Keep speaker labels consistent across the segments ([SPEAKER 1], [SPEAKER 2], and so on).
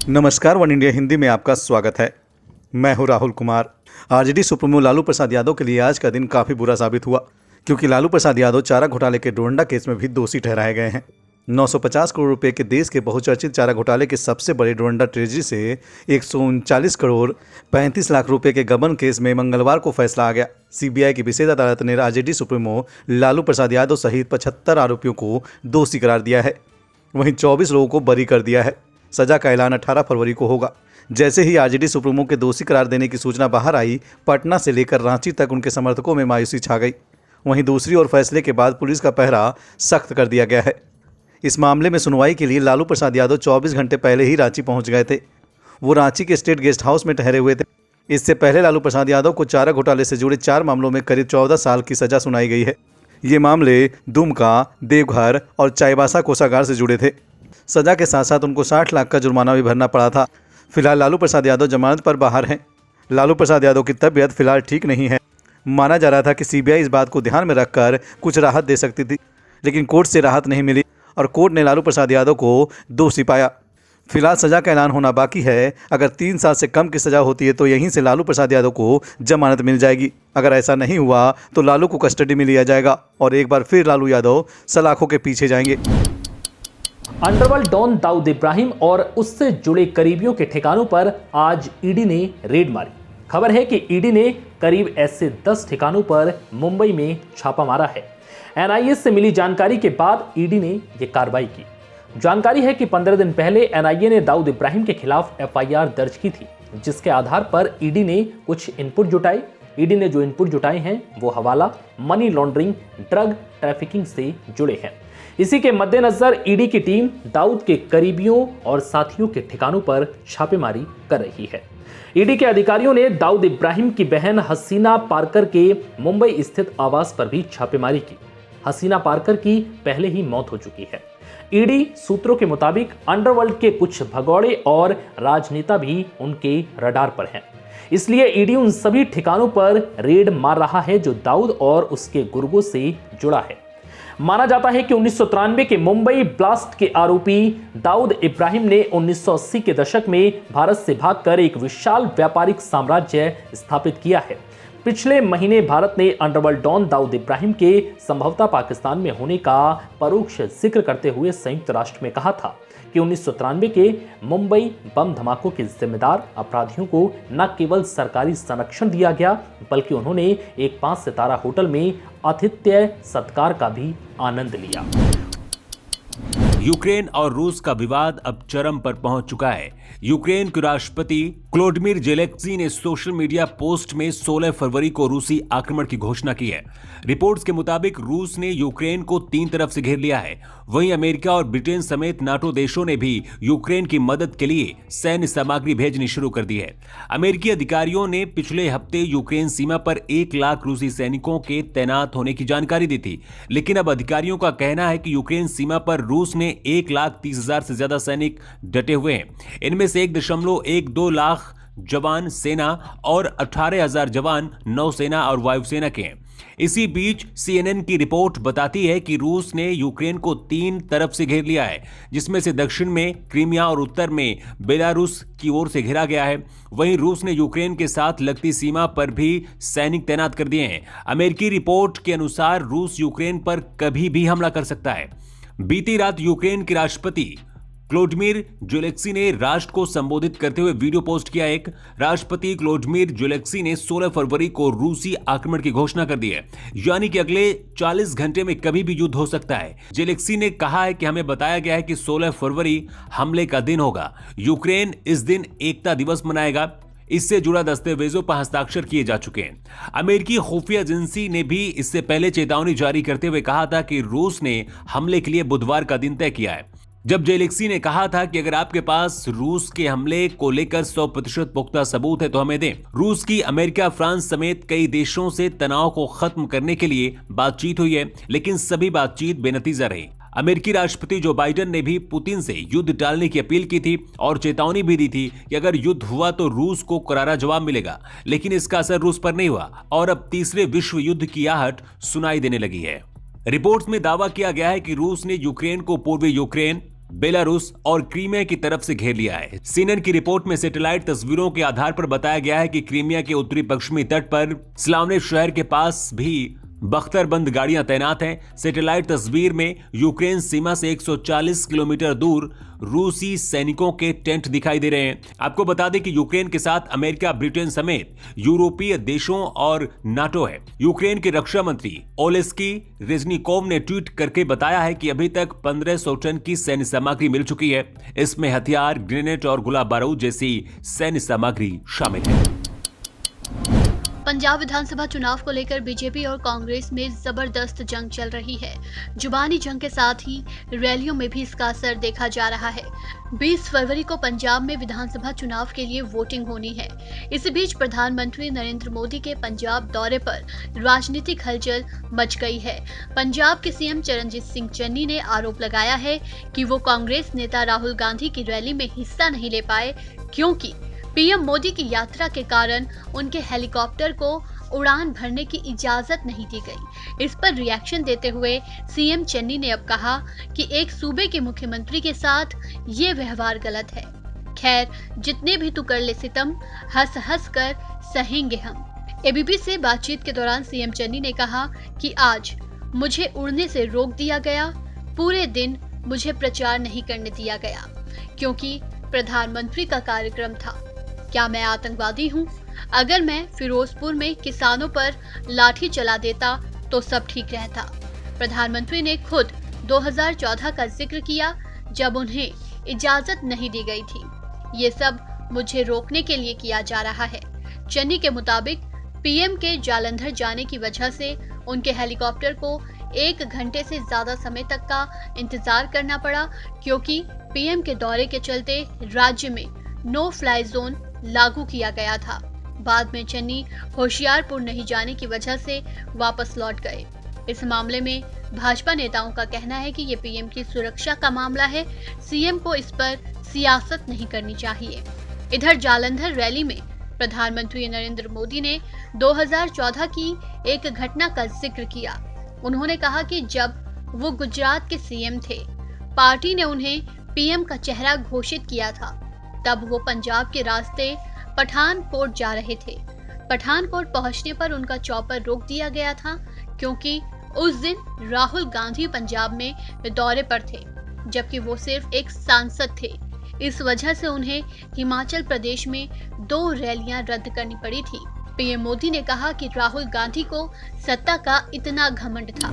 [SPEAKER 1] नमस्कार, one India Hindi में आपका स्वागत है। मैं हूं राहुल कुमार। आरजेडी सुप्रीमो लालू प्रसाद यादव के लिए आज का दिन काफ़ी बुरा साबित हुआ, क्योंकि लालू प्रसाद यादव चारा घोटाले के डोरंडा केस में भी दोषी ठहराए गए हैं। 950 करोड़ रुपए के देश के बहुचर्चित चारा घोटाले के सबसे बड़े डोरंडा ट्रेजरी से 139 करोड़ 35 लाख रुपए के गबन केस में मंगलवार को फैसला आ गया। सीबीआई की विशेष अदालत ने आरजेडी सुप्रीमो लालू प्रसाद यादव सहित 75 आरोपियों को दोषी करार दिया है। वहीं 24 लोगों को बरी कर दिया है। सजा का ऐलान 18 फरवरी को होगा। जैसे ही आरजेडी सुप्रीमो के दोषी करार देने की सूचना बाहर आई, पटना से लेकर रांची तक उनके समर्थकों में मायूसी छा गई। वहीं दूसरी ओर फैसले के बाद पुलिस का पहरा सख्त कर दिया गया है। इस मामले में सुनवाई के लिए लालू प्रसाद यादव 24 घंटे पहले ही रांची पहुंच गए थे। वो रांची के स्टेट गेस्ट हाउस में ठहरे हुए थे। इससे पहले लालू प्रसाद यादव को चारा घोटाले से जुड़े 4 मामलों में करीब 14 साल की सजा सुनाई गई है। ये मामले दुमका, देवघर और चाईबासा कोषागार से जुड़े थे। सजा के साथ साथ उनको 60 लाख का जुर्माना भी भरना पड़ा था। फिलहाल लालू प्रसाद यादव जमानत पर बाहर हैं। लालू प्रसाद यादव की तबीयत फिलहाल ठीक नहीं है। माना जा रहा था कि सीबीआई इस बात को ध्यान में रखकर कुछ राहत दे सकती थी, लेकिन कोर्ट से राहत नहीं मिली और कोर्ट ने लालू प्रसाद यादव को दोषी पाया। फिलहाल सजा का ऐलान होना बाकी है। अगर 3 साल से कम की सजा होती है तो यहीं से लालू प्रसाद यादव को जमानत मिल जाएगी। अगर ऐसा नहीं हुआ तो लालू को कस्टडी में लिया जाएगा और एक बार फिर लालू यादव सलाखों के पीछे जाएंगे।
[SPEAKER 2] अंडरवर्ल्ड डॉन दाऊद इब्राहिम और उससे जुड़े करीबियों के ठिकानों पर आज ईडी ने रेड मारी। खबर है कि ईडी ने करीब ऐसे 10 ठिकानों पर मुंबई में छापा मारा है। एनआईए से मिली जानकारी के बाद ईडी ने यह कार्रवाई की। जानकारी है कि 15 दिन पहले एनआईए ने दाऊद इब्राहिम के खिलाफ एफआईआर दर्ज की थी, जिसके आधार पर ईडी ने कुछ इनपुट जुटाए। ईडी ने जो इनपुट जुटाए हैं वो हवाला, मनी लॉन्ड्रिंग, ड्रग ट्रैफिकिंग से जुड़े हैं। इसी के मद्देनजर ईडी की टीम दाऊद के करीबियों और साथियों के ठिकानों पर छापेमारी कर रही है। ईडी के अधिकारियों ने दाऊद इब्राहिम की बहन हसीना पारकर के मुंबई स्थित आवास पर भी छापेमारी की। हसीना पारकर की पहले ही मौत हो चुकी है। ईडी सूत्रों के मुताबिक अंडरवर्ल्ड के कुछ भगौड़े और राजनेता भी उनके रडार पर हैं। इसलिए ईडी उन सभी ठिकानों पर रेड मार रहा है जो दाऊद और उसके गुर्गों से जुड़ा है। माना जाता है कि 1993 के मुंबई ब्लास्ट के आरोपी दाऊद इब्राहिम ने 1980 के दशक में भारत से भागकर एक विशाल व्यापारिक साम्राज्य स्थापित किया है। पिछले महीने भारत ने अंडरवर्ल्ड डॉन दाऊद इब्राहिम के संभवतः पाकिस्तान में होने का परोक्ष जिक्र करते हुए संयुक्त राष्ट्र में कहा था कि 1993 के मुंबई बम धमाकों के जिम्मेदार अपराधियों को न केवल सरकारी संरक्षण दिया गया, बल्कि उन्होंने एक 5 सितारा होटल में आतिथ्य सत्कार का भी आनंद लिया।
[SPEAKER 3] यूक्रेन और रूस का विवाद अब चरम पर पहुंच चुका है। यूक्रेन के राष्ट्रपति क्लोडमिर जेलेंस्की ने सोशल मीडिया पोस्ट में 16 फरवरी को रूसी आक्रमण की घोषणा की है। रिपोर्ट्स के मुताबिक रूस ने यूक्रेन को 3 तरफ से घेर लिया है। वहीं अमेरिका और ब्रिटेन समेत नाटो देशों ने भी यूक्रेन की मदद के लिए सैन्य सामग्री भेजनी शुरू कर दी है। अमेरिकी अधिकारियों ने पिछले हफ्ते यूक्रेन सीमा पर 1 लाख रूसी सैनिकों के तैनात होने की जानकारी दी थी, लेकिन अब अधिकारियों का कहना है कि यूक्रेन सीमा पर रूस ने 1,30,000 से ज्यादा सैनिक डटे हुए हैं। इनमें से 1.12 लाख जवान सेना और 18,000 जवान नौसेना और वायुसेना के हैं। इसी बीच CNN की रिपोर्ट बताती है कि रूस ने यूक्रेन को 3 तरफ से घेर लिया है, जिसमें से दक्षिण में क्रीमिया और उत्तर में बेलारूस की ओर से घेरा गया है। वहीं रूस ने यूक्रेन के साथ लगती सीमा पर भी सैनिक तैनात कर दिए हैं। अमेरिकी रिपोर्ट के अनुसार रूस यूक्रेन पर कभी भी हमला कर सकता है। बीती रात यूक्रेन के राष्ट्रपति क्लोडमिर जेलेंस्की ने राष्ट्र को संबोधित करते हुए वीडियो पोस्ट किया। एक राष्ट्रपति क्लोडमिर जेलेंस्की ने 16 फरवरी को रूसी आक्रमण की घोषणा कर दी है, यानी कि अगले 40 घंटे में कभी भी युद्ध हो सकता है। जेलेंस्की ने कहा है कि हमें बताया गया है कि 16 फरवरी हमले का दिन होगा। यूक्रेन इस दिन एकता दिवस मनाएगा। इससे जुड़ा दस्तावेजों पर हस्ताक्षर किए जा चुके हैं। अमेरिकी खुफिया एजेंसी ने भी इससे पहले चेतावनी जारी करते हुए कहा था कि रूस ने हमले के लिए बुधवार का दिन तय किया है, जब जेलेंस्की ने कहा था कि अगर आपके पास रूस के हमले को लेकर 100% पुख्ता सबूत है तो हमें दें। रूस की अमेरिका, फ्रांस समेत कई देशों से तनाव को खत्म करने के लिए बातचीत हुई है, लेकिन सभी बातचीत बेनतीजा रही। अमेरिकी राष्ट्रपति जो बाइडेन ने भी पुतिन से युद्ध टालने की अपील की थी और चेतावनी भी दी थी कि अगर युद्ध हुआ तो रूस को करारा जवाब मिलेगा, लेकिन इसका असर रूस पर नहीं हुआ और अब तीसरे विश्व युद्ध की आहट सुनाई देने लगी है। रिपोर्ट्स में दावा किया गया है कि रूस ने यूक्रेन को पूर्वी यूक्रेन, बेलारूस और क्रीमिया की तरफ से घेर लिया है। सीएनएन की रिपोर्ट में सैटेलाइट तस्वीरों के आधार पर बताया गया है कि क्रीमिया के उत्तरी पश्चिमी तट पर स्लावने शहर के पास भी बख्तरबंद गाड़ियां तैनात हैं। सैटेलाइट तस्वीर में यूक्रेन सीमा से 140 किलोमीटर दूर रूसी सैनिकों के टेंट दिखाई दे रहे हैं। आपको बता दें कि यूक्रेन के साथ अमेरिका, ब्रिटेन समेत यूरोपीय देशों और नाटो है। यूक्रेन के रक्षा मंत्री ओलेस्की रेजनिकोव ने ट्वीट करके बताया है कि अभी तक 1500 टन की सैन्य सामग्री मिल चुकी है। इसमें हथियार, ग्रेनेड और गोला बारूद जैसी सैन्य सामग्री शामिल है।
[SPEAKER 4] पंजाब विधानसभा चुनाव को लेकर बीजेपी और कांग्रेस में जबरदस्त जंग चल रही है। जुबानी जंग के साथ ही रैलियों में भी इसका असर देखा जा रहा है। 20 फरवरी को पंजाब में विधानसभा चुनाव के लिए वोटिंग होनी है। इसी बीच प्रधानमंत्री नरेंद्र मोदी के पंजाब दौरे पर राजनीतिक हलचल मच गई है। पंजाब के सीएम चरणजीत सिंह चन्नी ने आरोप लगाया है कि वो कांग्रेस नेता राहुल गांधी की रैली में हिस्सा नहीं ले पाए क्योंकि पीएम मोदी की यात्रा के कारण उनके हेलीकॉप्टर को उड़ान भरने की इजाजत नहीं दी गई। इस पर रिएक्शन देते हुए सीएम चन्नी ने अब कहा कि एक सूबे के मुख्यमंत्री के साथ ये व्यवहार गलत है। खैर, जितने भी तू कर ले सितम, हंस हंस कर सहेंगे हम। एबीपी से बातचीत के दौरान सीएम चन्नी ने कहा कि आज मुझे उड़ने से रोक दिया गया, पूरे दिन मुझे प्रचार नहीं करने दिया गया क्योंकि प्रधानमंत्री का कार्यक्रम था। क्या मैं आतंकवादी हूँ? अगर मैं फिरोजपुर में किसानों पर लाठी चला देता तो सब ठीक रहता। प्रधानमंत्री ने खुद 2014 का जिक्र किया जब उन्हें इजाजत नहीं दी गई थी। ये सब मुझे रोकने के लिए किया जा रहा है। चन्नी के मुताबिक पीएम के जालंधर जाने की वजह से उनके हेलीकॉप्टर को 1 घंटे से ज्यादा समय तक का इंतजार करना पड़ा क्योंकि पीएम के दौरे के चलते राज्य में नो फ्लाई जोन लागू किया गया था। बाद में चन्नी होशियारपुर नहीं जाने की वजह से वापस लौट गए। इस मामले में भाजपा नेताओं का कहना है कि ये पीएम की सुरक्षा का मामला है, सीएम को इस पर सियासत नहीं करनी चाहिए। इधर जालंधर रैली में प्रधानमंत्री नरेंद्र मोदी ने 2014 की एक घटना का जिक्र किया। उन्होंने कहा कि जब वो गुजरात के सीएम थे, पार्टी ने उन्हें पीएम का चेहरा घोषित किया था। तब वो पंजाब के रास्ते पठानकोट जा रहे थे। पठानकोट पहुंचने पर उनका चॉपर रोक दिया गया था क्योंकि उस दिन राहुल गांधी पंजाब में दौरे पर थे, जबकि वो सिर्फ एक सांसद थे। इस वजह से उन्हें हिमाचल प्रदेश में 2 रैलियां रद्द करनी पड़ी थी। पीएम मोदी ने कहा कि राहुल गांधी को सत्ता का इतना घमंड था।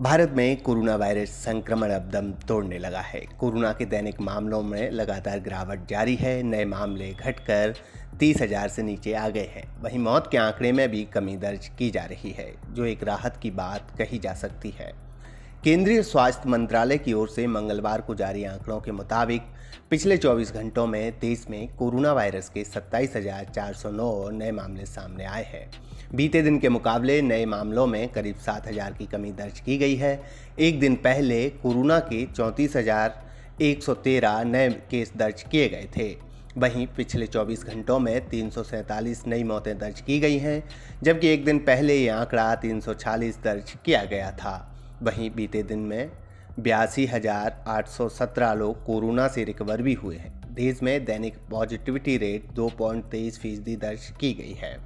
[SPEAKER 5] भारत में कोरोना वायरस संक्रमण अब दम तोड़ने लगा है। कोरोना के दैनिक मामलों में लगातार गिरावट जारी है। नए मामले घटकर 30,000 से नीचे आ गए हैं। वहीं मौत के आंकड़े में भी कमी दर्ज की जा रही है, जो एक राहत की बात कही जा सकती है। केंद्रीय स्वास्थ्य मंत्रालय की ओर से मंगलवार को जारी आंकड़ों के मुताबिक पिछले 24 घंटों में देश में कोरोना वायरस के 27,409 नए मामले सामने आए हैं। बीते दिन के मुकाबले नए मामलों में करीब 7,000 की कमी दर्ज की गई है। एक दिन पहले कोरोना के 34,113 नए केस दर्ज किए गए थे। वहीं पिछले 24 घंटों में 347 नई मौतें दर्ज की गई हैं, जबकि एक दिन पहले ये आंकड़ा 346 दर्ज किया गया था। वहीं बीते दिन में 82,817 लोग कोरोना से रिकवर भी हुए हैं। देश में दैनिक पॉजिटिविटी रेट 2.23% दर्ज की गई है।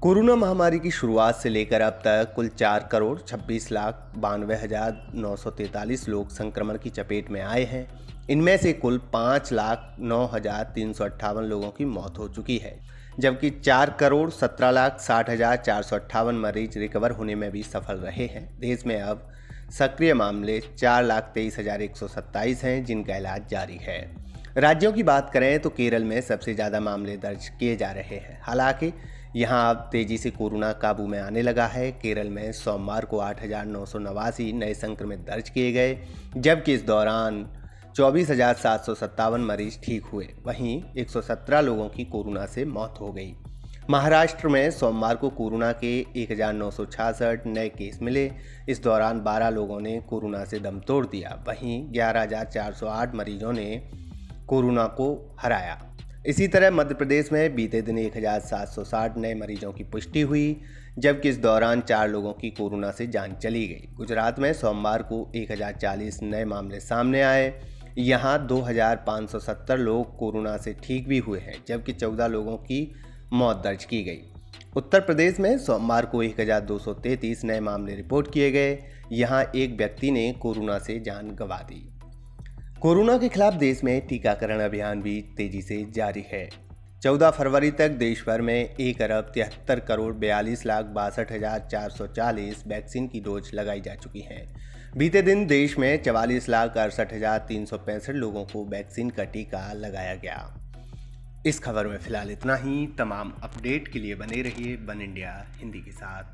[SPEAKER 5] कोरोना महामारी की शुरुआत से लेकर अब तक कुल 4,26,92,943 लोग संक्रमण की चपेट में आए हैं। इनमें से कुल 5,09,358 लोगों की मौत हो चुकी है, जबकि 4,17,60,458 मरीज रिकवर होने में भी सफल रहे हैं। देश में अब सक्रिय मामले 4,23,127 हैं, जिनका इलाज जारी है। राज्यों की बात करें तो केरल में सबसे ज़्यादा मामले दर्ज किए जा रहे हैं। हालांकि यहां अब तेजी से कोरोना काबू में आने लगा है। केरल में सोमवार को 8,989 नए संक्रमित दर्ज किए गए, जबकि इस दौरान 24,757 मरीज ठीक हुए। वहीं 117 लोगों की कोरोना से मौत हो गई। महाराष्ट्र में सोमवार को कोरोना के 1,966 नए केस मिले। इस दौरान 12 लोगों ने कोरोना से दम तोड़ दिया। वहीं 11,408 मरीजों ने कोरोना को हराया। इसी तरह मध्य प्रदेश में बीते दिन 1,760 नए मरीजों की पुष्टि हुई, जबकि इस दौरान 4 लोगों की कोरोना से जान चली गई। गुजरात में सोमवार को 1040 नए मामले सामने आए। यहाँ 2570 लोग कोरोना से ठीक भी हुए हैं, जबकि 14 लोगों की मौत दर्ज की गई। उत्तर प्रदेश में सोमवार को 1233 नए मामले रिपोर्ट किए गए। यहाँ एक व्यक्ति ने कोरोना से जान गंवा दी। कोरोना के खिलाफ देश में टीकाकरण अभियान भी तेजी से जारी है। 14 फरवरी तक देश भर में 1,73,42,62,440 वैक्सीन की डोज लगाई जा चुकी हैं। बीते दिन देश में 44,68,365 लोगों को वैक्सीन का टीका लगाया गया। इस खबर में फिलहाल इतना ही। तमाम अपडेट के लिए बने रहिए वन इंडिया हिंदी के साथ।